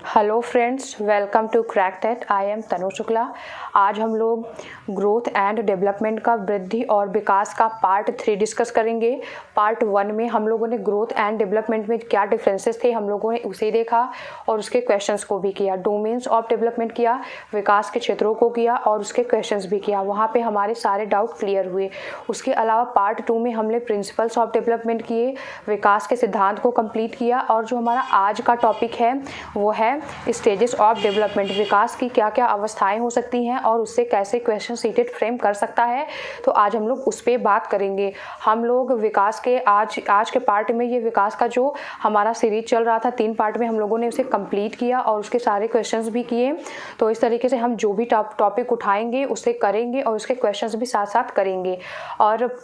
Hello friends, welcome to crack TET. I am Tanu Shukla. आज हम लोग ग्रोथ एंड डेवलपमेंट का वृद्धि और विकास का पार्ट 3 डिस्कस करेंगे। पार्ट 1 में हम लोगों ने ग्रोथ एंड डेवलपमेंट में क्या डिफरेंसेस थे हम लोगों ने उसे देखा और उसके क्वेश्चंस को भी किया। डोमेन्स ऑफ डेवलपमेंट किया, विकास के क्षेत्रों को किया और उसके क्वेश्चंस भी किया। वहाँ पे हमारे सारे डाउट क्लियर हुए। उसके अलावा पार्ट 2 में हमने प्रिंसिपल्स ऑफ डेवलपमेंट किए, विकास के सिद्धांत को कंप्लीट किया और जो हमारा आज का टॉपिक है वो है स्टेजेस ऑफ डेवलपमेंट। विकास की क्या क्या अवस्थाएं हो सकती हैं और उससे कैसे क्वेश्चन सीटेड फ्रेम कर सकता है, तो आज हम लोग उस पर बात करेंगे। हम लोग विकास के आज के पार्ट में ये विकास का जो हमारा सीरीज चल रहा था 3 पार्ट में हम लोगों ने उसे कंप्लीट किया और उसके सारे क्वेश्चंस भी किए। तो इस तरीके से हम जो भी टॉपिक उठाएंगे उसे करेंगे और उसके क्वेश्चंस भी साथ साथ करेंगे। और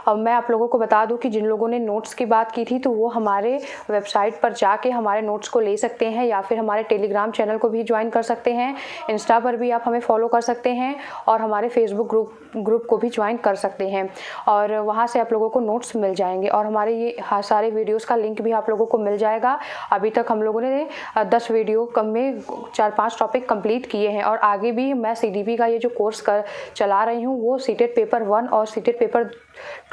अब मैं आप लोगों को बता दूं कि जिन लोगों ने नोट्स की बात की थी तो वो हमारे वेबसाइट पर जाके हमारे नोट्स को ले सकते हैं या फिर हमारे टेलीग्राम चैनल को भी ज्वाइन कर सकते हैं। इंस्टा पर भी आप हमें फॉलो कर सकते हैं और हमारे फेसबुक ग्रुप को भी ज्वाइन कर सकते हैं और वहाँ से आप लोगों को नोट्स मिल जाएंगे और हमारे ये सारे वीडियोस का लिंक भी आप लोगों को मिल जाएगा। अभी तक हम लोगों ने 10 वीडियो कम में 4-5 टॉपिक कंप्लीट किए हैं और आगे भी मैं CDP का ये जो कोर्स चला रही हूँ वो सीटेड पेपर 1 और सीटेड पेपर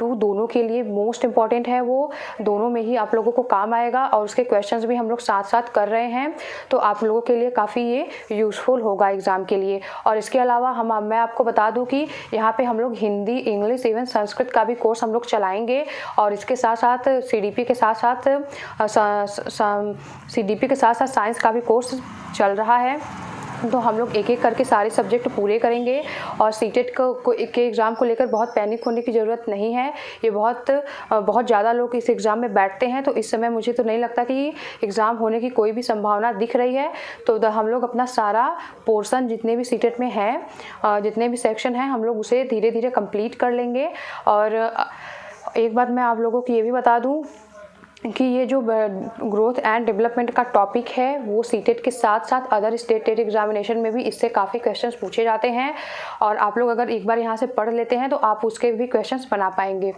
2 दोनों के लिए मोस्ट इम्पॉर्टेंट है। वो दोनों में ही आप लोगों को काम आएगा और उसके क्वेश्चंस भी हम लोग साथ साथ कर रहे हैं, तो आप लोगों के लिए काफ़ी ये यूज़फुल होगा एग्ज़ाम के लिए। और इसके अलावा मैं आपको बता दूं कि यहाँ पे हम लोग हिंदी, इंग्लिश, इवन संस्कृत का भी कोर्स हम लोग चलाएंगे और इसके साथ साथ CDP के साथ साथ साइंस का भी कोर्स चल रहा है। तो हम लोग एक एक करके सारे सब्जेक्ट पूरे करेंगे और सीटेट के एग्ज़ाम को लेकर बहुत पैनिक होने की ज़रूरत नहीं है। ये बहुत ज़्यादा लोग इस एग्ज़ाम में बैठते हैं, तो इस समय मुझे तो नहीं लगता कि एग्ज़ाम होने की कोई भी संभावना दिख रही है। तो हम लोग अपना सारा पोर्शन जितने भी सीटेट में है, जितने भी सेक्शन हैं, हम लोग उसे धीरे धीरे कंप्लीट कर लेंगे। और एक बात मैं आप लोगों को ये भी बता दूँ कि ये जो ग्रोथ एंड डेवलपमेंट का टॉपिक है वो सीटेट के साथ साथ अदर स्टेट टेट एग्जामिनेशन में भी इससे काफ़ी क्वेश्चंस पूछे जाते हैं और आप लोग अगर एक बार यहाँ से पढ़ लेते हैं तो आप उसके भी क्वेश्चंस बना पाएंगे।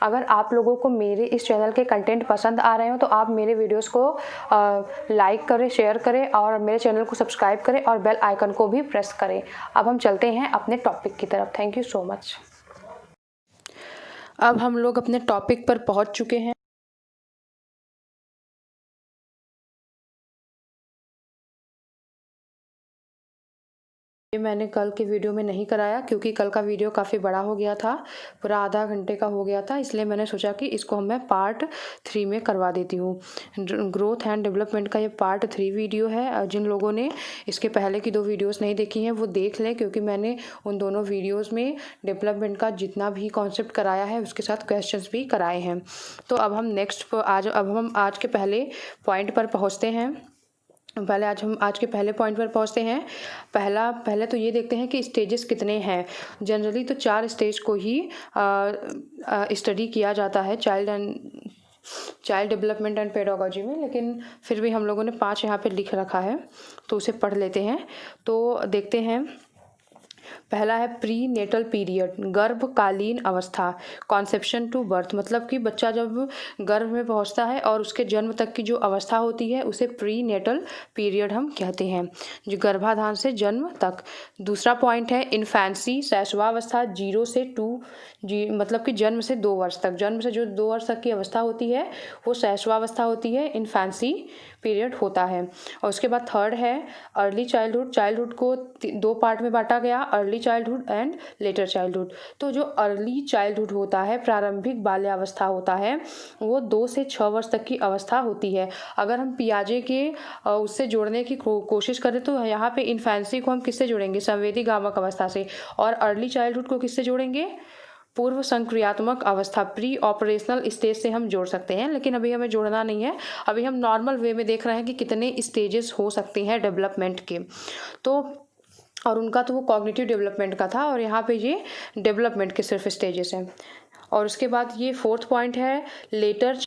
अगर आप लोगों को मेरे इस चैनल के कंटेंट पसंद आ रहे हो तो आप मेरे वीडियोस को लाइक करें, शेयर करें और मेरे चैनल को सब्सक्राइब करें और बेल आइकन को भी प्रेस करें। अब हम चलते हैं अपने टॉपिक की तरफ। Thank you so much. अब हम लोग अपने टॉपिक पर पहुँच चुके हैं। ये मैंने कल के वीडियो में नहीं कराया क्योंकि कल का वीडियो काफ़ी बड़ा हो गया था, पूरा आधा घंटे का हो गया था, इसलिए मैंने सोचा कि इसको मैं पार्ट 3 में करवा देती हूँ। ग्रोथ एंड डेवलपमेंट का ये पार्ट 3 वीडियो है। जिन लोगों ने इसके पहले की 2 वीडियोस नहीं देखी हैं वो देख लें, क्योंकि मैंने उन दोनों वीडियोज़ में डेवलपमेंट का जितना भी कॉन्सेप्ट कराया है उसके साथ क्वेश्चंस भी कराए हैं। तो अब हम आज के पहले पॉइंट पर पहुँचते हैं। हम आज के पहले पॉइंट पर पहुंचते हैं। पहले तो ये देखते हैं कि स्टेजेस कितने हैं। जनरली तो 4 स्टेज को ही स्टडी किया जाता है चाइल्ड डेवलपमेंट एंड पेडागोजी में, लेकिन फिर भी हम लोगों ने 5 यहाँ पे लिख रखा है, तो उसे पढ़ लेते हैं। तो देखते हैं। पहला है प्री नेटल पीरियड, गर्भकालीन अवस्था, कॉन्सेप्शन टू बर्थ, मतलब कि बच्चा जब गर्भ में पहुंचता है और उसके जन्म तक की जो अवस्था होती है उसे प्री नेटल पीरियड हम कहते हैं, जो गर्भाधान से जन्म तक। दूसरा पॉइंट है इन्फेंसी, शैशवावस्था, 0 से 2 मतलब कि जन्म से 2 वर्ष तक, जन्म से जो 2 वर्ष तक की अवस्था होती है वो शैशवावस्था होती है, इन्फेंसी पीरियड होता है। और उसके बाद थर्ड है अर्ली चाइल्डहुड को 2 पार्ट में बांटा गया, early childhood and later childhood. तो जो अर्ली चाइल्डहुड होता है, प्रारंभिक बाल्यावस्था होता है, वो 2 से 6 वर्ष तक की अवस्था होती है। अगर हम पियाजे के उससे जोड़ने की कोशिश करें तो यहाँ पे इन्फेंसी को हम किससे जोड़ेंगे? संवेदी गामक अवस्था से। और अर्ली चाइल्डहुड को किससे जोड़ेंगे? पूर्व संक्रियात्मक अवस्था, प्री ऑपरेशनल स्टेज से हम जोड़ सकते हैं, लेकिन अभी हमें जोड़ना नहीं है। अभी हम नॉर्मल वे में देख रहे हैं कि कितने स्टेजेस हो सकते हैं डेवलपमेंट के। तो और उनका तो वो कॉग्निटिव डेवलपमेंट का था और यहाँ पे ये डेवलपमेंट के सिर्फ स्टेजेस हैं। और उसके बाद ये 4th पॉइंट है लेटर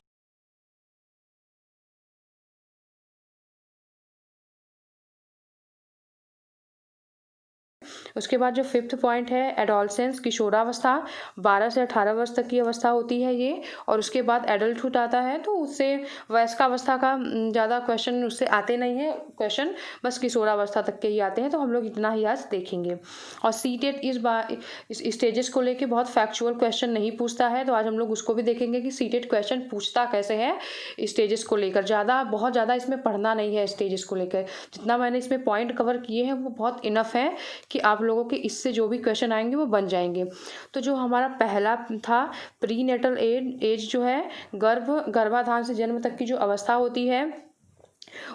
उसके बाद जो 5th पॉइंट है एडोलसेंस, किशोरावस्था, 12 से 18 वर्ष तक की अवस्था होती है ये। और उसके बाद एडल्टहुड आता है, तो उससे वयस्कावस्था का ज़्यादा क्वेश्चन उससे आते नहीं है क्वेश्चन, बस किशोरावस्था तक के ही आते हैं, तो हम लोग इतना ही आज देखेंगे। और सीटेट इस स्टेजेस को लेके बहुत फैक्चुअल क्वेश्चन नहीं पूछता है, तो आज हम लोग उसको भी देखेंगे कि सीटेट क्वेश्चन पूछता कैसे है स्टेजेस को लेकर। बहुत ज़्यादा इसमें पढ़ना नहीं है स्टेजेस को लेकर, जितना मैंने इसमें पॉइंट कवर किए हैं वो बहुत इनफ है कि आप लोगों के इससे जो भी क्वेश्चन आएंगे वो बन जाएंगे। तो जो हमारा पहला था प्री नेटल एज जो है गर्भाधान से जन्म तक की जो अवस्था होती है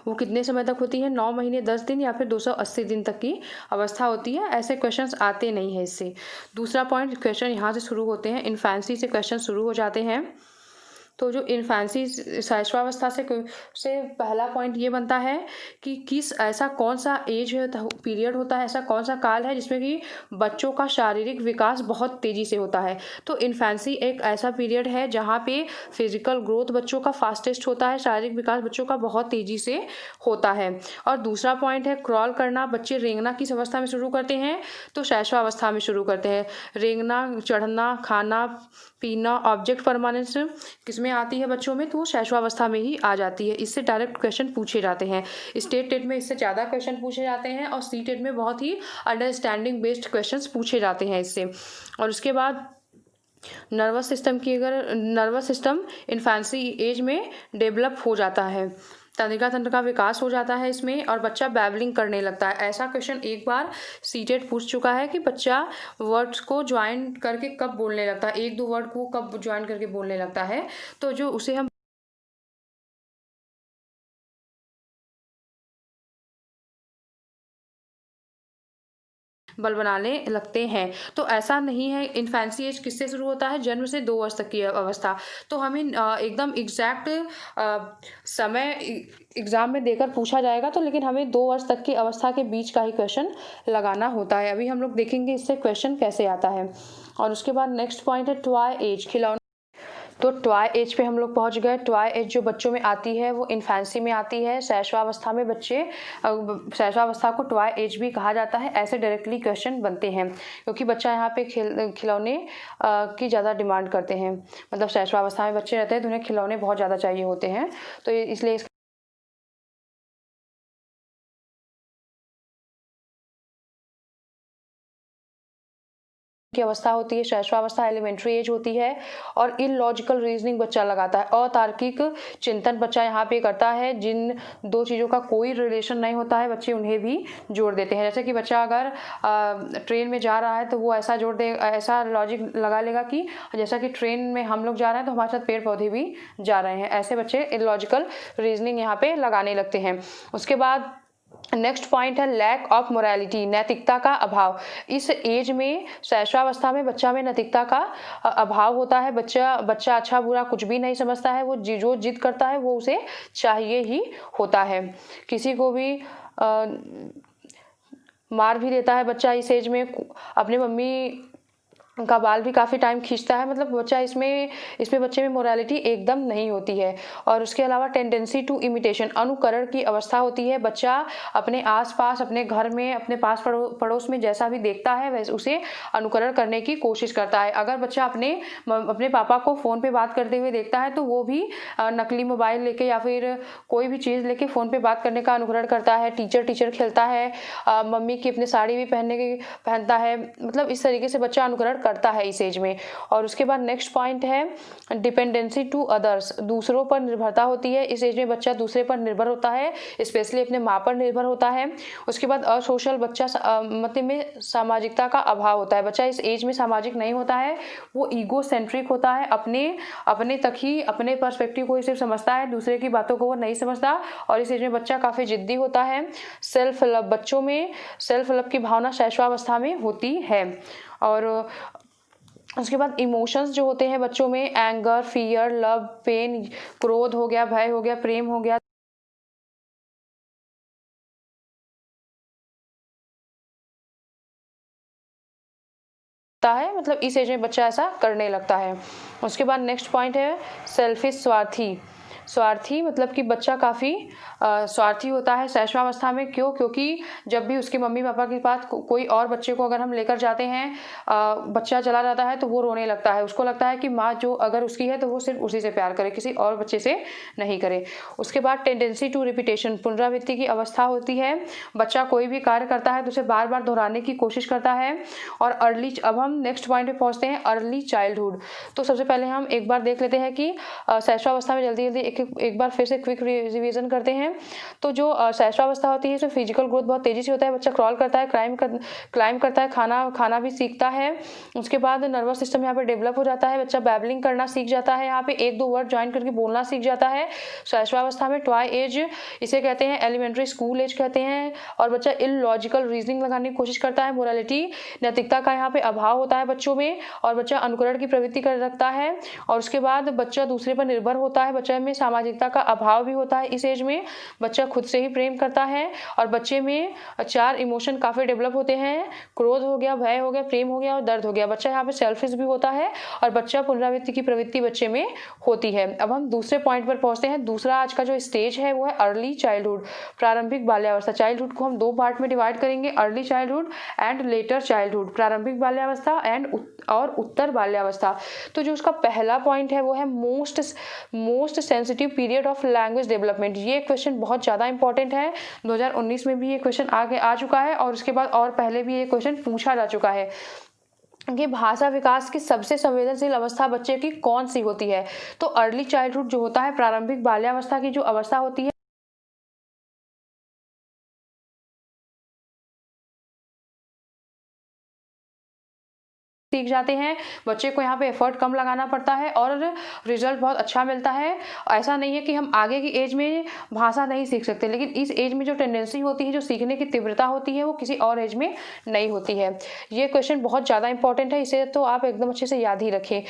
वो कितने समय तक होती है, 9 महीने 10 दिन या फिर 280 दिन तक की अवस्था होती है। ऐसे क्वेश्चंस आते नहीं है इससे। दूसरा पॉइंट क्वेश्चन यहाँ से शुरू होते हैं, इन्फेंसी से क्वेश्चन शुरू हो जाते हैं। तो जो इन्फेंसी शैशवावस्था से पहला पॉइंट ये बनता है कि ऐसा कौन सा एज पीरियड होता है, ऐसा कौन सा काल है जिसमें कि बच्चों का शारीरिक विकास बहुत तेज़ी से होता है। तो इन्फेंसी एक ऐसा पीरियड है जहाँ पे फिजिकल ग्रोथ बच्चों का फास्टेस्ट होता है, शारीरिक विकास बच्चों का बहुत तेज़ी से होता है। और दूसरा पॉइंट है क्रॉल करना। बच्चे रेंगना किस अवस्था में शुरू करते हैं, तो शैशवावस्था में शुरू करते हैं। रेंगना, चढ़ना, खाना पीना, ऑब्जेक्ट परमानेंस किसमें आती है बच्चों में, तो वो शैशवावस्था में ही आ जाती है। इससे डायरेक्ट क्वेश्चन पूछे जाते हैं। स्टेट टेट में इससे ज़्यादा क्वेश्चन पूछे जाते हैं और सी टेट में बहुत ही अंडरस्टैंडिंग बेस्ड क्वेश्चंस पूछे जाते हैं इससे। और उसके बाद नर्वस सिस्टम इन्फेंसी एज में डेवलप हो जाता है, तंत्रिका तंत्र का विकास हो जाता है इसमें, और बच्चा बैबलिंग करने लगता है। ऐसा क्वेश्चन एक बार सीटेट पूछ चुका है कि बच्चा वर्ड्स को ज्वाइन करके कब बोलने लगता है, एक दो वर्ड को कब ज्वाइन करके बोलने लगता है, तो जो उसे हम बल बनाने लगते हैं। तो ऐसा नहीं है। इन्फेंसी एज किससे शुरू होता है, जन्म से 2 वर्ष तक की अवस्था। तो हमें एकदम एग्जैक्ट समय एग्जाम में देकर पूछा जाएगा, तो लेकिन हमें 2 वर्ष तक की अवस्था के बीच का ही क्वेश्चन लगाना होता है। अभी हम लोग देखेंगे इससे क्वेश्चन कैसे आता है। और उसके बाद नेक्स्ट पॉइंट है टॉय एज, खिलौने। तो टॉय एज पे हम लोग पहुंच गए। टॉय एज जो बच्चों में आती है वो इन्फेंसी में आती है। शैशवावस्था में शैशवावस्था को टॉय एज भी कहा जाता है। ऐसे डायरेक्टली क्वेश्चन बनते हैं क्योंकि बच्चा यहाँ पे खिलौने की ज़्यादा डिमांड करते हैं। मतलब शैशवावस्था में बच्चे रहते हैं तो उन्हें खिलौने बहुत ज़्यादा चाहिए होते हैं, तो इसलिए की अवस्था होती है। शैशवावस्था एलिमेंट्री एज होती है। और इलॉजिकल रीजनिंग बच्चा लगाता है, अतार्किक चिंतन बच्चा यहाँ पे करता है। जिन दो चीज़ों का कोई रिलेशन नहीं होता है बच्चे उन्हें भी जोड़ देते हैं। जैसे कि बच्चा अगर ट्रेन में जा रहा है तो वो ऐसा जोड़ दे, ऐसा लॉजिक लगा लेगा कि जैसा कि ट्रेन में हम लोग जा रहे हैं तो हमारे साथ पेड़ पौधे भी जा रहे हैं। ऐसे बच्चे इलॉजिकल रीजनिंग यहाँ पे लगाने लगते हैं। उसके बाद नेक्स्ट पॉइंट है लैक ऑफ मोरालिटी, नैतिकता का अभाव। इस एज में शैशवावस्था में बच्चा में नैतिकता का अभाव होता है। बच्चा अच्छा बुरा कुछ भी नहीं समझता है। वो जो जिद करता है वो उसे चाहिए ही होता है। किसी को भी मार भी देता है बच्चा इस एज में। अपने मम्मी का बाल भी काफ़ी टाइम खींचता है। मतलब बच्चा इसमें बच्चे में मोरालिटी एकदम नहीं होती है। और उसके अलावा टेंडेंसी टू इमिटेशन, अनुकरण की अवस्था होती है। बच्चा अपने आसपास, अपने घर में, अपने पास पड़ोस में जैसा भी देखता है वैसे उसे अनुकरण करने की कोशिश करता है। अगर बच्चा अपने पापा को फ़ोन पे बात करते हुए देखता है तो वो भी नकली मोबाइल लेके या फिर कोई भी चीज़ लेके फ़ोन पे बात करने का अनुकरण करता है। टीचर खेलता है, मम्मी की अपनी साड़ी भी पहनता है। मतलब इस तरीके से बच्चा अनुकरण करता है इस एज में। और उसके बाद नेक्स्ट पॉइंट है डिपेंडेंसी टू अदर्स, दूसरों पर निर्भरता होती है। इस एज में बच्चा दूसरे पर निर्भर होता है, स्पेशली अपने माँ पर निर्भर होता है। उसके बाद असोशल, बच्चा मतलब में सामाजिकता का अभाव होता है। बच्चा इस एज में सामाजिक नहीं होता है, वो ईगो सेंट्रिक होता है। अपने तक ही, अपने पर्सपेक्टिव को ही सिर्फ समझता है, दूसरे की बातों को वो नहीं समझता। और इस एज में बच्चा काफ़ी जिद्दी होता है। सेल्फ लव, बच्चों में सेल्फ लव की भावना शैशवावस्था में होती है। और उसके बाद इमोशंस जो होते हैं बच्चों में, एंगर, फियर, लव, पेन, क्रोध हो गया, भय हो गया, प्रेम हो गया, है। मतलब इस एज में बच्चा ऐसा करने लगता है। उसके बाद नेक्स्ट पॉइंट है सेल्फिश, स्वार्थी। स्वार्थी मतलब कि बच्चा काफ़ी स्वार्थी होता है शैशवावस्था में। क्यों? क्योंकि जब भी उसके मम्मी पापा के पास कोई और बच्चे को अगर हम लेकर जाते हैं, बच्चा चला जाता है तो वो रोने लगता है। उसको लगता है कि माँ जो अगर उसकी है तो वो सिर्फ उसी से प्यार करे, किसी और बच्चे से नहीं करे। उसके बाद टेंडेंसी टू रिपीटेशन, पुनरावृत्ति की अवस्था होती है। बच्चा कोई भी कार्य करता है तो उसे बार बार दोहराने की कोशिश करता है। और अर्ली, अब हम नेक्स्ट पॉइंट पे पहुंचते हैं, अर्ली चाइल्डहुड। तो सबसे पहले हम एक बार देख लेते हैं कि शैशवावस्था में जल्दी जल्दी एक बार फिर से क्विक रिवीजन करते हैं। तो जो शैशवावस्था होती है इसमें फिजिकल ग्रोथ बहुत तेजी से होता है। बच्चा क्रॉल करता है, क्लाइम करता है, खाना भी सीखता है। उसके बाद नर्वस सिस्टम यहाँ पे डेवलप हो जाता है। बच्चा बैबलिंग करना सीख जाता है, यहाँ पे एक दो वर्ड ज्वाइन करके बोलना सीख जाता है शैशवावस्था में। टॉय एज इसे कहते हैं, एलिमेंट्री स्कूल एज कहते हैं। और बच्चा इलॉजिकल रीजनिंग लगाने की कोशिश करता है। मोरालिटी, नैतिकता का यहाँ पे अभाव होता है बच्चों में, और बच्चा अनुकरण की प्रवृत्ति कर रखता है। और उसके बाद बच्चा दूसरे पर निर्भर होता है। बच्चे में सामाजिकता का अभाव भी होता है। इस एज में बच्चा खुद से ही प्रेम करता है। और बच्चे में 4 इमोशन काफी डेवलप होते हैं, क्रोध हो गया, भय हो गया, प्रेम हो गया और दर्द हो गया। बच्चा यहाँ पे सेल्फिश भी होता है और बच्चा पुनरावृत्ति की प्रवृत्ति बच्चे में होती है। अब हम दूसरे पॉइंट पर पहुंचते हैं। दूसरा आज का जो स्टेज है वो है अर्ली चाइल्डहुड, प्रारंभिक बाल्यावस्था। चाइल्डहुड को हम 2 पार्ट में डिवाइड करेंगे, early childhood and later childhood, प्रारंभिक बाल्यावस्था एंड और उत्तर बाल्यावस्था। तो जो उसका पहला पॉइंट है वो है most sensitive period of language development. ये क्वेश्चन बहुत ज़्यादा इंपॉर्टेंट है, 2019 में भी ये क्वेश्चन आगे आ चुका है और उसके बाद और पहले भी ये क्वेश्चन पूछा जा चुका है कि भाषा विकास की सबसे संवेदनशील अवस्था बच्चे की कौन सी होती है। तो अर्ली चाइल्डहुड जो होता है, प्रारंभिक बाल्यावस्था की जो अवस्था होती है, सीख जाते हैं। बच्चे को यहाँ पे एफर्ट कम लगाना पड़ता है और रिजल्ट बहुत अच्छा मिलता है। ऐसा नहीं है कि हम आगे की एज में भाषा नहीं सीख सकते, लेकिन इस एज में जो टेंडेंसी होती है, जो सीखने की तीव्रता होती है, वो किसी और एज में नहीं होती है। ये क्वेश्चन बहुत ज़्यादा इंपॉर्टेंट है, इसे तो आप एकदम अच्छे से याद ही रखें।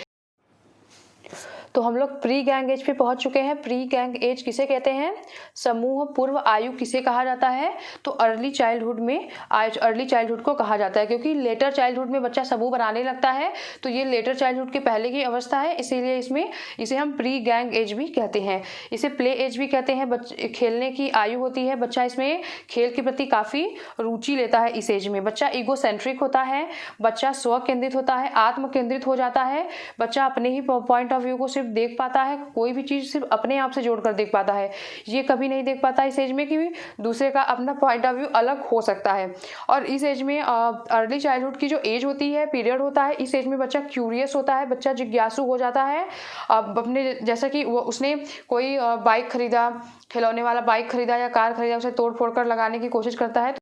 तो हम लोग प्री गैंग एज पे पहुंच चुके हैं। प्री गैंग एज किसे कहते हैं? समूह पूर्व आयु किसे कहा जाता है? तो अर्ली चाइल्डहुड में अर्ली चाइल्डहुड को कहा जाता है, क्योंकि लेटर चाइल्डहुड में बच्चा समूह बनाने लगता है। तो ये लेटर चाइल्डहुड के पहले की अवस्था है, इसीलिए इसे हम प्री गैंग एज भी कहते हैं। इसे प्ले एज भी कहते हैं। खेलने की आयु होती है। बच्चा इसमें खेल के प्रति काफ़ी रुचि लेता है। इस एज में बच्चा ईगोसेंट्रिक होता है, बच्चा स्व केंद्रित होता है, आत्म केंद्रित हो जाता है। बच्चा अपने ही पॉइंट ऑफ व्यू को सिर्फ देख पाता है, कोई भी चीज़ सिर्फ अपने आप से जोड़कर देख पाता है। ये कभी नहीं देख पाता इस एज में कि दूसरे का अपना पॉइंट ऑफ व्यू अलग हो सकता है। और इस एज में अर्ली चाइल्डहुड की जो एज होती है, पीरियड होता है, इस एज में बच्चा क्यूरियस होता है, बच्चा जिज्ञासु हो जाता है। अपने जैसा कि वो उसने कोई बाइक खरीदा, खिलौने वाला बाइक खरीदा या कार खरीदा, उसे तोड़ फोड़ कर लगाने की कोशिश करता है।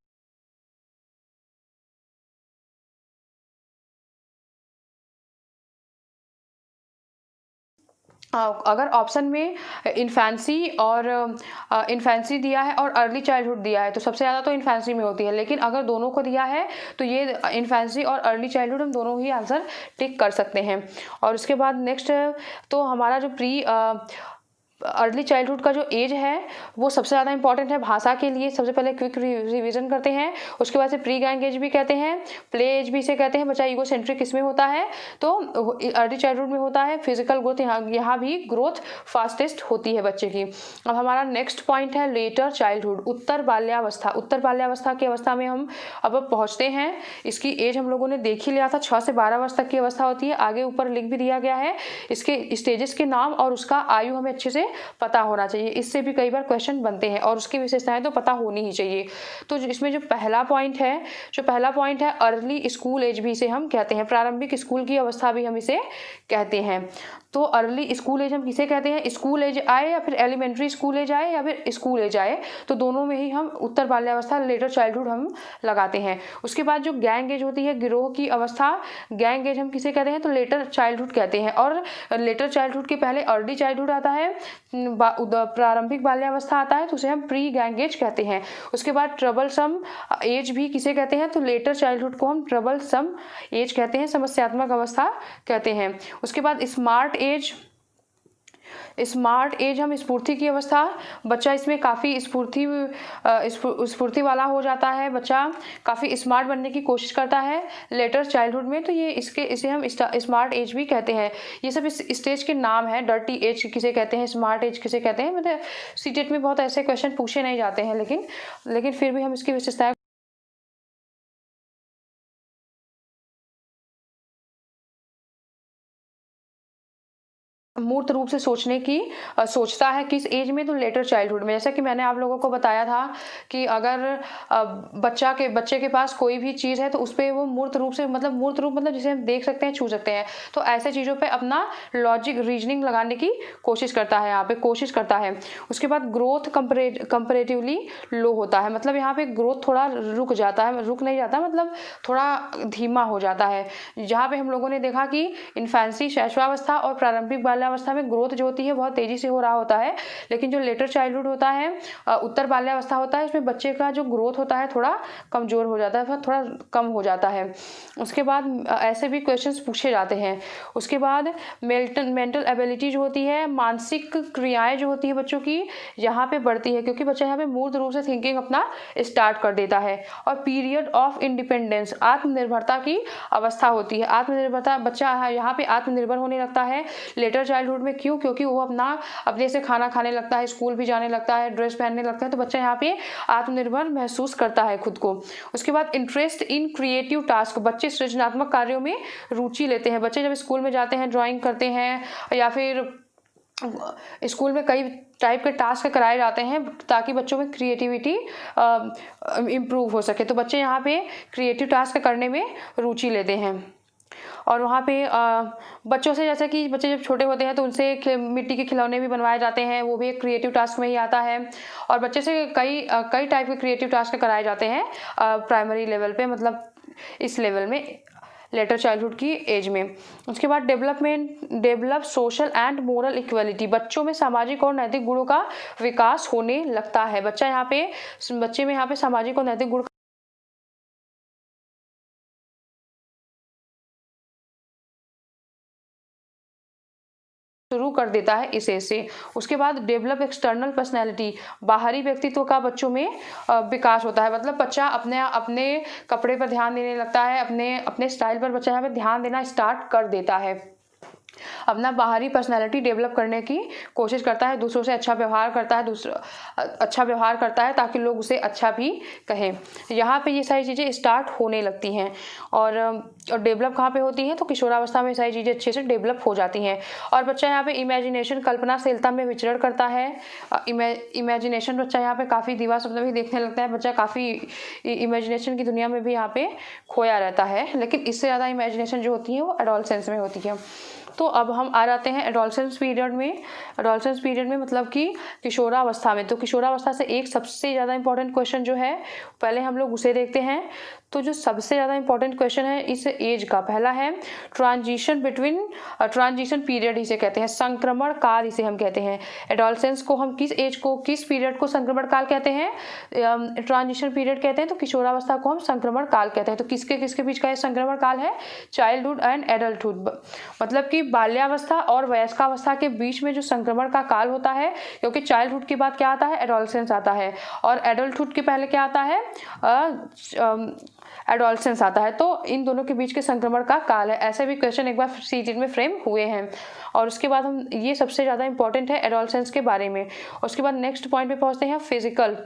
अगर ऑप्शन में इन्फेंसी दिया है और अर्ली चाइल्डहुड दिया है तो सबसे ज़्यादा तो इन्फेंसी में होती है, लेकिन अगर दोनों को दिया है तो ये इन्फेंसी और अर्ली चाइल्डहुड हम दोनों ही आंसर टिक कर सकते हैं। और उसके बाद नेक्स्ट, तो हमारा जो अर्ली चाइल्डहुड का जो एज है वो सबसे ज़्यादा इंपॉर्टेंट है भाषा के लिए। सबसे पहले क्विक रिवीजन करते हैं। उसके बाद से प्री गैंग एज भी कहते हैं, प्ले एज भी इसे कहते हैं। बच्चा ईगोसेंट्रिक किसमें होता है? तो अर्ली चाइल्डहुड में होता है। फिजिकल ग्रोथ यहाँ भी ग्रोथ फास्टेस्ट होती है बच्चे की। अब हमारा नेक्स्ट पॉइंट है लेटर चाइल्डहुड, उत्तर बाल्यावस्था। उत्तर बाल्यावस्था की अवस्था में हम अब पहुँचते हैं। इसकी एज हम लोगों ने देख ही लिया था, 6 से 12 वर्ष तक की अवस्था होती है। आगे ऊपर लिंक भी दिया गया है। इसके स्टेजेस के नाम और उसका आयु हमें अच्छे से पता होना चाहिए, इससे भी कई बार क्वेश्चन बनते हैं और उसकी विशेषताएं तो पता होनी ही चाहिए। तो इसमें जो पहला पॉइंट है अर्ली स्कूल एज भी इसे हम कहते हैं, प्रारंभिक स्कूल की अवस्था भी हम इसे कहते हैं। तो अर्ली स्कूल एज हम किसे कहते हैं? स्कूल एज आए या फिर एलिमेंट्री स्कूल एज आए या फिर स्कूल एज आए, तो दोनों में ही हम उत्तर बाल्यावस्था लेटर चाइल्डहुड हम लगाते हैं। उसके बाद जो गैंग एज होती है, गिरोह की अवस्था, गैंग एज हम किसे कहते हैं? तो लेटर चाइल्डहुड कहते हैं। और लेटर चाइल्डहुड के पहले अर्ली चाइल्डहुड आता है, प्रारंभिक बाल्यावस्था आता है, तो उसे हम प्री गैंग एज कहते हैं। उसके बाद ट्रबल सम एज भी किसे कहते हैं? तो लेटर चाइल्डहुड को हम ट्रबल सम एज कहते हैं, समस्यात्मक अवस्था कहते हैं। उसके बाद स्मार्ट एज, स्मार्ट एज हम स्फूर्ति की अवस्था, बच्चा इसमें काफ़ी स्फूर्ति वाला हो जाता है, बच्चा काफ़ी स्मार्ट बनने की कोशिश करता है लेटर चाइल्डहुड में, तो ये इसे हम स्मार्ट एज भी कहते हैं। ये सब इस स्टेज के नाम हैं। डर्टी एज किसे कहते हैं, स्मार्ट एज किसे कहते हैं, मतलब सीटेट में बहुत ऐसे क्वेश्चन पूछे नहीं जाते हैं, लेकिन फिर भी हम इसकी विशेषताएं मूर्त रूप से सोचता है किस एज में, तो लेटर चाइल्डहुड में। जैसा कि मैंने आप लोगों को बताया था कि अगर बच्चे के पास कोई भी चीज़ है तो उस पर वो मूर्त रूप मतलब जिसे हम देख सकते हैं, छू सकते हैं, तो ऐसे चीज़ों पे अपना लॉजिक रीजनिंग लगाने की कोशिश करता है, यहाँ पे कोशिश करता है। उसके बाद ग्रोथ कंपेरेटिवली लो होता है, मतलब यहाँ पे ग्रोथ थोड़ा रुक नहीं जाता, मतलब थोड़ा धीमा हो जाता है। जहाँ पे हम लोगों ने देखा कि इन्फेंसी शैशवावस्था और प्रारंभिक बाल्यावस्था में ग्रोथ जो होती है बहुत तेजी से हो रहा होता है, लेकिन जो लेटर चाइल्डहुड होता है, उत्तर बाल्यावस्था होता है, इसमें बच्चे का जो ग्रोथ होता है थोड़ा कमजोर हो जाता है, थोड़ा कम हो जाता है। उसके बाद ऐसे भी क्वेश्चंस पूछे जाते हैं। उसके बाद मेंटल एबिलिटी जो होती है, मानसिक क्रियाएं जो होती है बच्चों की, यहाँ पे बढ़ती है, क्योंकि बच्चा यहाँ पे मूर्त रूप से थिंकिंग अपना स्टार्ट कर देता है। और पीरियड ऑफ इंडिपेंडेंस, आत्मनिर्भरता की अवस्था होती है। आत्मनिर्भरता, बच्चा यहाँ पे आत्मनिर्भर होने लगता है लेटर चाइल्डहुड में। क्यों? क्योंकि वो अपने से खाना खाने लगता है, स्कूल भी जाने लगता है, ड्रेस पहनने लगता है, तो बच्चा यहाँ पे आत्मनिर्भर महसूस करता है खुद को। उसके बाद इंटरेस्ट इन क्रिएटिव टास्क, बच्चे सृजनात्मक कार्यों में रुचि लेते हैं। बच्चे जब स्कूल में जाते हैं, ड्राइंग करते हैं, या फिर स्कूल में कई टाइप के टास्क कराए जाते हैं ताकि बच्चों में क्रिएटिविटी इम्प्रूव हो सके, तो बच्चे यहाँ पे क्रिएटिव टास्क करने में रुचि लेते हैं। और वहाँ पे बच्चों से, जैसे कि बच्चे जब छोटे होते हैं तो उनसे मिट्टी के खिलौने भी बनवाए जाते हैं, वो भी एक क्रिएटिव टास्क में ही आता है। और बच्चे से कई टाइप के क्रिएटिव टास्क कराए जाते हैं प्राइमरी लेवल पे, मतलब इस लेवल में, लेटर चाइल्डहुड की एज में। उसके बाद develop social and moral equality, बच्चों में सामाजिक और नैतिक गुणों का विकास होने लगता है। बच्चे में यहाँ पे सामाजिक और नैतिक गुण शुरू कर देता है इस एज से। उसके बाद डेवलप एक्सटर्नल पर्सनैलिटी, बाहरी व्यक्तित्व का बच्चों में विकास होता है, मतलब बच्चा अपने कपड़े पर ध्यान देने लगता है, अपने स्टाइल पर बच्चा यहाँ पे ध्यान देना स्टार्ट कर देता है, अपना बाहरी पर्सनैलिटी डेवलप करने की कोशिश करता है, दूसरों से अच्छा व्यवहार करता है ताकि लोग उसे अच्छा भी कहें। यहाँ पे ये सारी चीज़ें स्टार्ट होने लगती हैं। और डेवलप कहाँ पे होती हैं, तो किशोरावस्था में सारी चीज़ें अच्छे से डेवलप हो जाती हैं। और बच्चा यहाँ पे इमेजिनेशन, कल्पनाशीलता में विचरण करता है। इमेजिनेशन बच्चा यहाँ पे काफ़ी दिवा सपना भी देखने लगता है, बच्चा काफ़ी इमेजिनेशन की दुनिया में भी यहाँ पे खोया रहता है। लेकिन इससे ज़्यादा इमेजिनेशन जो होती है वो एडोलसेंस में होती है। तो अब हम आ जाते हैं एडोलसेंस पीरियड में मतलब कि किशोरावस्था में। तो किशोरावस्था से एक सबसे ज़्यादा इंपॉर्टेंट क्वेश्चन जो है, पहले हम लोग उसे देखते हैं। तो जो सबसे ज़्यादा इंपॉर्टेंट क्वेश्चन है इस एज का, पहला है ट्रांजिशन पीरियड इसे कहते हैं, संक्रमण काल इसे हम कहते हैं। एडोलसेंस को हम किस पीरियड को संक्रमण काल कहते हैं, ट्रांजिशन पीरियड कहते हैं। तो किशोरावस्था को हम संक्रमण काल कहते हैं। तो किसके बीच का ये संक्रमण काल है, चाइल्डहुड एंड एडल्टहुड, मतलब कि बाल्यावस्था और वयस्कावस्था के बीच में जो संक्रमण का काल होता है, क्योंकि चाइल्डहुड के बाद क्या आता है, एडोलसेंस आता है, और एडल्टहुड के पहले क्या आता है, एडोलसेंस आता है। तो इन दोनों के बीच के संक्रमण का काल है। ऐसे भी क्वेश्चन एक बार सीटेट में फ्रेम हुए हैं। और उसके बाद हम, ये सबसे ज़्यादा इंपॉर्टेंट है एडोलसेंस के बारे में। उसके बाद नेक्स्ट पॉइंट पे पहुंचते हैं, फिजिकल।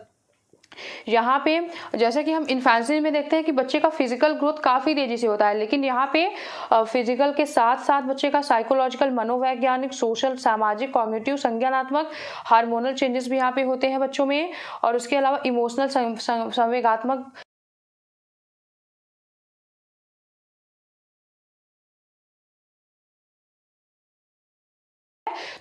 यहाँ पे जैसे कि हम इन्फेंसी में देखते हैं कि बच्चे का फिजिकल ग्रोथ काफ़ी तेजी से होता है, लेकिन यहाँ पे फिजिकल के साथ साथ बच्चे का साइकोलॉजिकल, मनोवैज्ञानिक, सोशल, सामाजिक, कॉग्निटिव, संज्ञानात्मक, हार्मोनल चेंजेस भी यहाँ पे होते हैं बच्चों में। और उसके अलावा इमोशनल, संवेगात्मक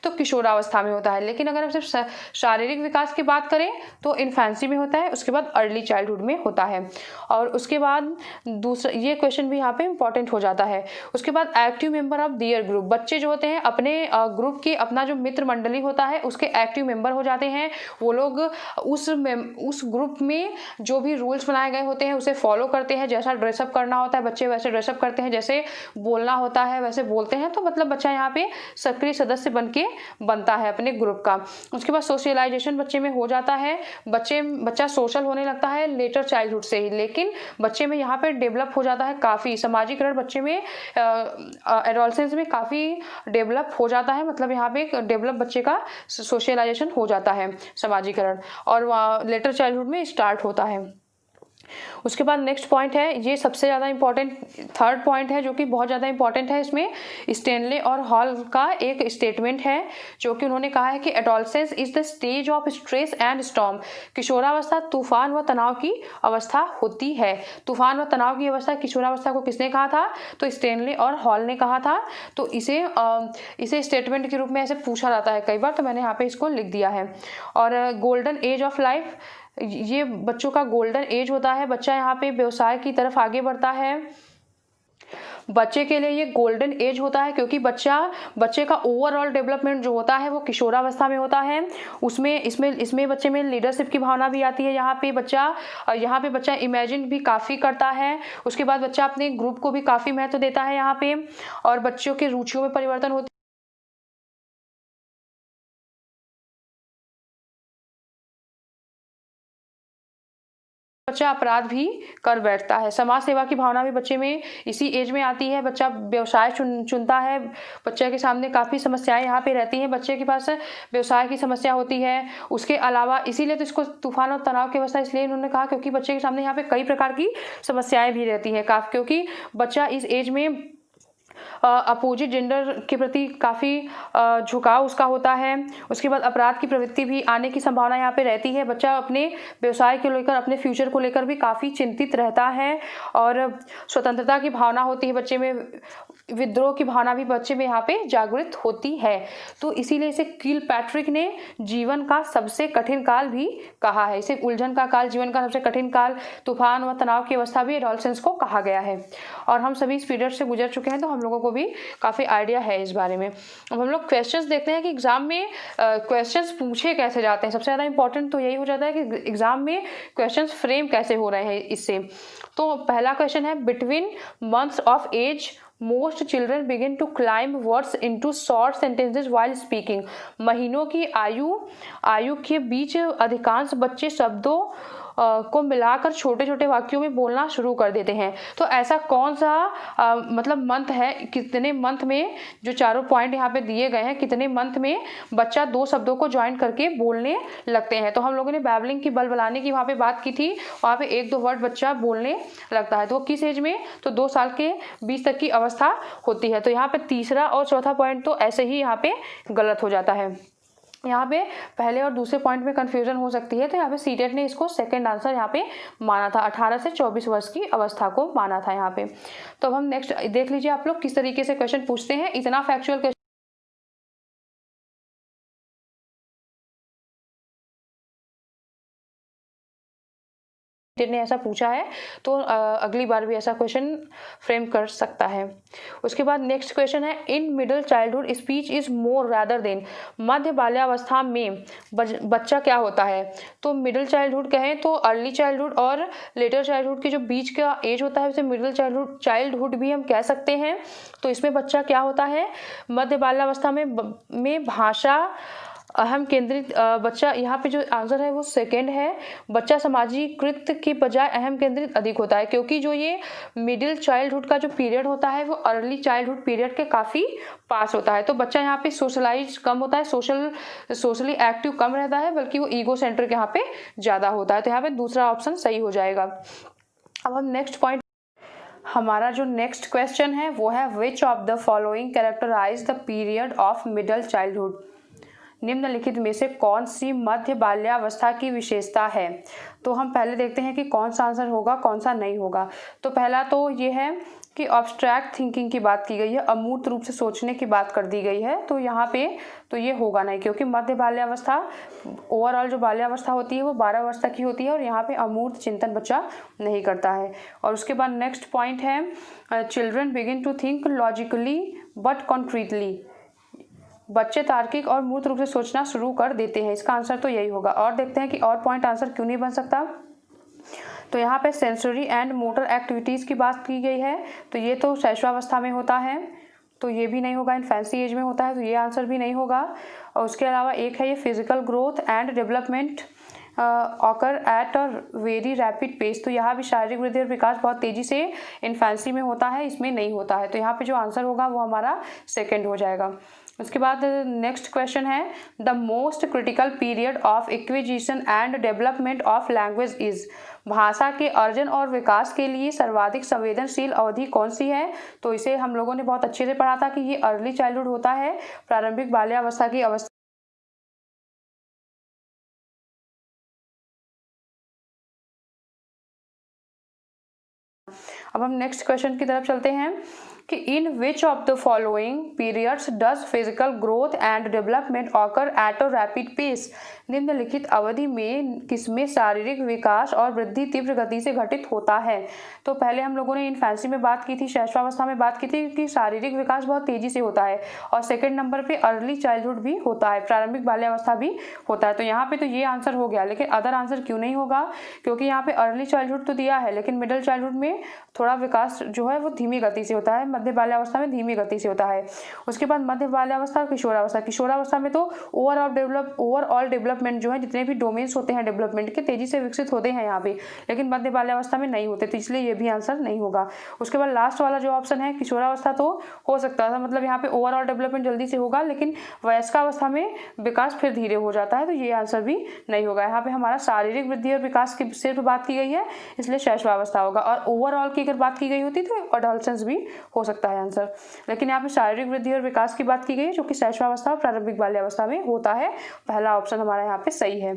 तो किशोरावस्था में होता है। लेकिन अगर हम सिर्फ शारीरिक विकास की बात करें तो इन्फेंसी में होता है, उसके बाद अर्ली चाइल्डहुड में होता है। और उसके बाद दूसरा, ये क्वेश्चन भी यहाँ पे इंपॉर्टेंट हो जाता है। उसके बाद active member of their group, बच्चे जो होते हैं अपने ग्रुप के, अपना जो मित्र मंडली होता है उसके एक्टिव मेंबर हो जाते हैं। वो लोग उस ग्रुप में जो भी रूल्स बनाए गए होते हैं उसे फॉलो करते हैं। जैसा ड्रेसअप करना होता है बच्चे वैसे ड्रेसअप करते हैं, जैसे बोलना होता है वैसे बोलते हैं। तो मतलब बच्चा यहाँ पे सक्रिय सदस्य बन के बनता है अपने ग्रुप का। उसके बाद सोशलाइजेशन बच्चे में हो जाता है, बच्चा सोशल होने लगता है लेटर चाइल्डहुड से ही, लेकिन बच्चे में यहाँ पे डेवलप हो जाता है काफ़ी सामाजिकरण, बच्चे में एडोलसेंस में काफ़ी डेवलप हो जाता है, मतलब यहाँ पे डेवलप बच्चे का सोशलाइजेशन हो जाता है, सामाजिकरण, और लेटर चाइल्डहुड में स्टार्ट होता है। उसके बाद नेक्स्ट पॉइंट है, ये सबसे ज़्यादा इंपॉर्टेंट थर्ड पॉइंट है जो कि बहुत ज़्यादा इंपॉर्टेंट है। इसमें स्टेनले और हॉल का एक स्टेटमेंट है जो कि उन्होंने कहा है कि adolescence is the stage of stress and storm. किशोरावस्था तूफान व तनाव की अवस्था होती है। तूफान व तनाव की अवस्था किशोरावस्था को किसने कहा था? तो स्टेनले और हॉल ने कहा था। तो इसे स्टेटमेंट के रूप में ऐसे पूछा जाता है कई बार, तो मैंने यहाँ पे इसको लिख दिया है। और गोल्डन एज ऑफ लाइफ, ये बच्चों का गोल्डन एज होता है, बच्चा यहाँ पे व्यवसाय की तरफ आगे बढ़ता है। बच्चे के लिए ये गोल्डन एज होता है क्योंकि बच्चे का ओवरऑल डेवलपमेंट जो होता है वो किशोरावस्था में होता है। इसमें बच्चे में लीडरशिप की भावना भी आती है। यहाँ पे बच्चा इमेजिन भी काफ़ी करता है। उसके बाद बच्चा अपने ग्रुप को भी काफ़ी महत्व देता है यहाँ पे, और बच्चों के रुचियों में परिवर्तन होती है। बच्चा अपराध भी कर बैठता है। समाज सेवा की भावना भी बच्चे में इसी एज में आती है। बच्चा व्यवसाय चुनता है। बच्चे के सामने काफ़ी समस्याएं यहाँ पे रहती हैं, बच्चे के पास व्यवसाय की समस्या होती है। उसके अलावा इसीलिए तो इसको तूफान और तनाव की अवस्था इसलिए उन्होंने कहा क्योंकि बच्चे के सामने यहाँ पे कई प्रकार की समस्याएं भी रहती हैं, क्योंकि बच्चा इस एज में अपोजिट जेंडर के प्रति काफ़ी झुकाव उसका होता है। उसके बाद अपराध की प्रवृत्ति भी आने की संभावना यहाँ पे रहती है। बच्चा अपने व्यवसाय को लेकर, अपने फ्यूचर को लेकर भी काफ़ी चिंतित रहता है, और स्वतंत्रता की भावना होती है बच्चे में, विद्रोह की भावना भी बच्चे में यहाँ पे जागृत होती है। तो इसीलिए इसे किलपैट्रिक ने जीवन का सबसे कठिन काल भी कहा है। इसे उलझन का काल, जीवन का सबसे कठिन काल, तूफान व तनाव की अवस्था भी एडोलसेंस को कहा गया है। और हम सभी इस पीरियड से गुजर चुके हैं, तो हम लोगों को भी काफ़ी आइडिया है इस बारे में। अब हम लोग क्वेश्चंस देखते हैं कि एग्जाम में क्वेश्चंस पूछे कैसे जाते हैं। सबसे ज़्यादा इंपॉर्टेंट तो यही हो जाता है कि एग्जाम में क्वेश्चंस फ्रेम कैसे हो रहे हैं इससे। तो पहला क्वेश्चन है, between months of age most children begin to climb words into short sentences while speaking. महीनों की आयु के बीच अधिकांश बच्चे शब्दों को मिलाकर छोटे छोटे वाक्यों में बोलना शुरू कर देते हैं। तो ऐसा कौन सा मतलब मंथ है, कितने मंथ में, जो चारों पॉइंट यहाँ पे दिए गए हैं, कितने मंथ में बच्चा दो शब्दों को ज्वाइन करके बोलने लगते हैं। तो हम लोगों ने बैबलिंग की, बलबलाने की वहाँ पे बात की थी। वहाँ पे एक दो वर्ड बच्चा बोलने लगता है। तो किस एज में? तो 2 साल के बीच तक की अवस्था होती है। तो यहाँ पे तीसरा और चौथा पॉइंट तो ऐसे ही यहाँ पे गलत हो जाता है। यहाँ पे पहले और दूसरे पॉइंट में कंफ्यूजन हो सकती है। तो यहाँ पे सीटेट ने इसको सेकंड आंसर यहाँ पे माना था, 18 से 24 वर्ष की अवस्था को माना था यहाँ पे। तो अब हम नेक्स्ट देख लीजिए आप लोग किस तरीके से क्वेश्चन पूछते हैं। इतना फैक्चुअल क्वेश्चन ने ऐसा पूछा है, तो अगली बार भी ऐसा क्वेश्चन फ्रेम कर सकता है। उसके बाद नेक्स्ट क्वेश्चन है, in middle childhood speech is more rather than. मध्य बाल्यावस्था में बच्चा क्या होता है? तो मिडिल चाइल्डहुड कहें तो अर्ली चाइल्डहुड और लेटर चाइल्डहुड के जो बीच का एज होता है उसे मिडिल चाइल्डहुड भी हम कह सकते हैं। तो इसमें बच्चा क्या होता है? मध्य बाल्यावस्था में भाषा अहम केंद्रित बच्चा, यहाँ पे जो आंसर है वो सेकंड है। बच्चा सामाजिकृत के बजाय अहम केंद्रित अधिक होता है, क्योंकि जो ये मिडिल चाइल्डहुड का जो पीरियड होता है वो अर्ली चाइल्डहुड पीरियड के काफ़ी पास होता है। तो बच्चा यहाँ पे सोशलाइज कम होता है, सोशली एक्टिव कम रहता है, बल्कि वो ईगो सेंट्रिक यहाँ पे ज़्यादा होता है। तो यहाँ पे दूसरा ऑप्शन सही हो जाएगा। अब हम नेक्स्ट पॉइंट, हमारा जो नेक्स्ट क्वेश्चन है वो है, which of the following characterise the period of middle childhood. निम्नलिखित में से कौन सी मध्य बाल्यावस्था की विशेषता है? तो हम पहले देखते हैं कि कौन सा आंसर होगा, कौन सा नहीं होगा। तो पहला तो ये है कि ऑब्स्ट्रैक्ट थिंकिंग की बात की गई है, अमूर्त रूप से सोचने की बात कर दी गई है। तो यहाँ पे तो ये होगा नहीं, क्योंकि मध्य बाल्यावस्था, ओवरऑल जो बाल्यावस्था होती है वो 12 वर्ष तक की होती है, और यहाँ पे अमूर्त चिंतन बच्चा नहीं करता है। और उसके बाद नेक्स्ट पॉइंट है, children begin to think logically but concretely. बच्चे तार्किक और मूर्त रूप से सोचना शुरू कर देते हैं। इसका आंसर तो यही होगा। और देखते हैं कि और पॉइंट आंसर क्यों नहीं बन सकता। तो यहाँ पे सेंसरी एंड मोटर एक्टिविटीज़ की बात की गई है, तो ये तो शैशवावस्था में होता है। तो ये भी नहीं होगा, इन्फेंसी एज में होता है, तो ये आंसर भी नहीं होगा। और उसके अलावा एक है ये physical growth and development occur at a very rapid pace, तो यहाँ भी शारीरिक वृद्धि और विकास बहुत तेजी से इन्फेंसी में होता है, इसमें नहीं होता है। तो यहाँ पे जो आंसर होगा वो हमारा सेकंड हो जाएगा। उसके बाद नेक्स्ट क्वेश्चन है the most critical period of acquisition and development of language is, भाषा के अर्जन और विकास के लिए सर्वाधिक संवेदनशील अवधि कौन सी है? तो इसे हम लोगों ने बहुत अच्छे से पढ़ा था कि ये अर्ली चाइल्डहुड होता है, प्रारंभिक बाल्यावस्था की अवस्था। अब हम नेक्स्ट क्वेश्चन की तरफ चलते हैं कि in which of the following periods does physical growth and development occur at a rapid pace, निम्नलिखित अवधि में किसमें शारीरिक विकास और वृद्धि तीव्र गति से घटित होता है? तो पहले हम लोगों ने इन्फेंसी में बात की थी, शैशवावस्था में बात की थी कि शारीरिक विकास बहुत तेजी से होता है, और सेकंड नंबर पे अर्ली चाइल्डहुड भी होता है, प्रारंभिक बाल्यावस्था भी होता है। तो यहाँ पे तो ये आंसर हो गया, लेकिन अदर आंसर क्यों नहीं होगा? क्योंकि यहाँ पे अर्ली चाइल्डहुड तो दिया है, लेकिन मिडिल चाइल्डहुड में थोड़ा विकास जो है वो धीमी गति से होता है, मध्य बाल्यावस्था में धीमी गति से होता है। उसके बाद मध्य बाल्यावस्था और किशोरावस्था, किशोरावस्था में तो ओवरऑल डेवलपमेंट जो है, जितने भी डोमेन्स होते हैं डेवलपमेंट के, तेजी से विकसित होते हैं यहाँ पे, लेकिन मध्य बाल्यावस्था में नहीं होते, तो इसलिए ये भी आंसर नहीं होगा। उसके बाद लास्ट वाला जो ऑप्शन है किशोरावस्था, तो हो सकता था, मतलब यहाँ पे ओवरऑल डेवलपमेंट जल्दी से होगा, लेकिन वयस्कावस्था में विकास फिर धीरे हो जाता है, तो ये आंसर भी नहीं होगा। यहाँ पे हमारा शारीरिक वृद्धि और विकास की सिर्फ बात की गई है, इसलिए शैशवावस्था होगा, और ओवरऑल की अगर बात की गई होती तो एडोलसेंस भी हो सकता है आंसर, लेकिन यहाँ पे शारीरिक वृद्धि और विकास की बात की गई है, जो कि शैशवावस्था और प्रारंभिक बाल्यावस्था में होता है। पहला ऑप्शन हमारा यहाँ पे सही है।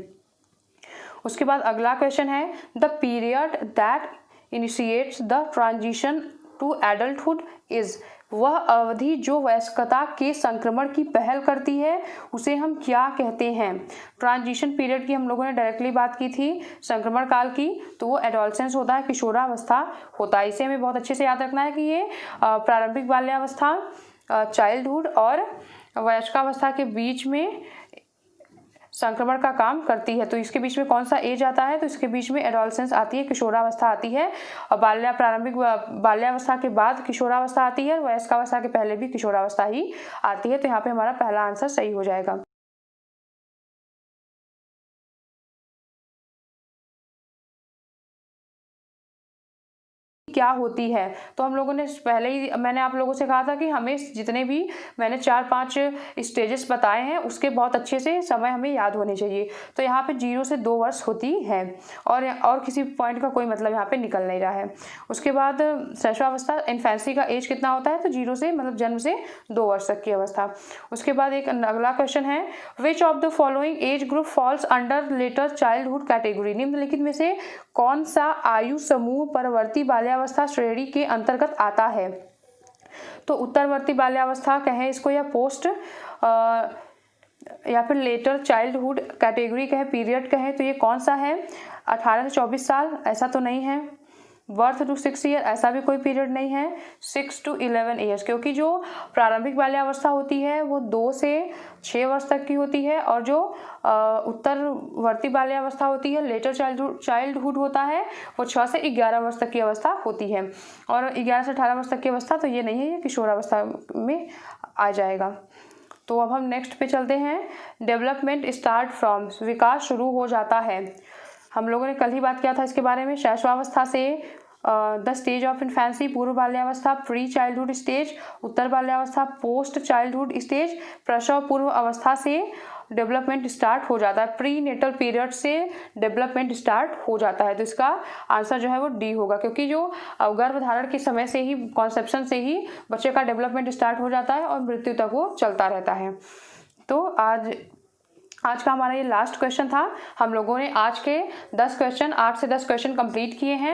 उसके बाद अगला क्वेश्चन है the period that initiates the transition to adulthood is, वह अवधि जो वयस्कता के संक्रमण की पहल करती है उसे हम क्या कहते हैं? ट्रांजिशन पीरियड की हम लोगों ने डायरेक्टली बात की थी, संक्रमण काल की, तो वो एडोलसेंस होता है, किशोरावस्था होता है। इसे हमें बहुत अच्छे से याद रखना है कि ये प्रारंभिक बाल्यावस्था, चाइल्डहुड और वयस्कावस्था के बीच में संक्रमण का काम करती है। तो इसके बीच में कौन सा एज आता है? तो इसके बीच में एडोलसेंस आती है, किशोरावस्था आती है, और प्रारंभिक बाल्यावस्था के बाद किशोरावस्था आती है, वयस्कावस्था के पहले भी किशोरावस्था ही आती है। तो यहाँ पे हमारा पहला आंसर सही हो जाएगा। क्या होती है? तो हम लोगों ने पहले ही, मैंने आप लोगों से कहा था कि हमें जितने भी मैंने 4-5 स्टेजेस बताए हैं उसके बहुत अच्छे से समय हमें याद होने चाहिए। तो यहाँ पे 0 से 2 वर्ष होती है, और किसी पॉइंट का कोई मतलब यहाँ पे निकल नहीं रहा है। उसके बाद शैशवावस्था, इन्फेंसी का एज कितना होता है? तो 0 से, मतलब जन्म से 2 वर्ष तक की अवस्था। उसके बाद एक अगला क्वेश्चन है which of the following age group falls under letter childhood category, निम्नलिखित में से कौन सा आयु समूह परवर्ती बाल्यावस्था श्रेणी के अंतर्गत आता है? तो उत्तरवर्ती बाल्यावस्था कहें इसको, या पोस्ट या फिर लेटर चाइल्डहुड कैटेगरी कहें, पीरियड कहें, तो ये कौन सा है? 18 से 24 साल ऐसा तो नहीं है, बर्थ टू 6 ईयर ऐसा भी कोई पीरियड नहीं है, 6 to 11 ईयर्स, क्योंकि जो प्रारंभिक बाल्यावस्था होती है वो 2 से 6 वर्ष तक की होती है, और जो उत्तरवर्ती बाल्यावस्था होती है, लेटर चाइल्डहुड होता है, वो 6 से 11 वर्ष तक की अवस्था होती है, और 11 से 18 वर्ष तक की अवस्था तो ये नहीं है, ये किशोरावस्था में आ जाएगा। तो अब हम नेक्स्ट पे चलते हैं। डेवलपमेंट स्टार्ट फ्रॉम, विकास शुरू हो जाता है, हम लोगों ने कल ही बात किया था इसके बारे में। शैशवावस्था से द स्टेज ऑफ इन्फेंसी, पूर्व बाल्यावस्था, प्री चाइल्डहुड स्टेज, उत्तर बाल्यावस्था, पोस्ट चाइल्डहुड स्टेज, प्रसव पूर्व अवस्था से डेवलपमेंट स्टार्ट हो जाता है, प्री नेटल पीरियड से डेवलपमेंट स्टार्ट हो जाता है। तो इसका आंसर जो है वो डी होगा, क्योंकि जो गर्भधारण के समय से ही, कॉन्सेप्शन से ही बच्चे का डेवलपमेंट स्टार्ट हो जाता है और मृत्यु तक वो चलता रहता है। तो आज का हमारा ये लास्ट क्वेश्चन था। हम लोगों ने आज के 10 क्वेश्चन, 8 से 10 क्वेश्चन कंप्लीट किए हैं।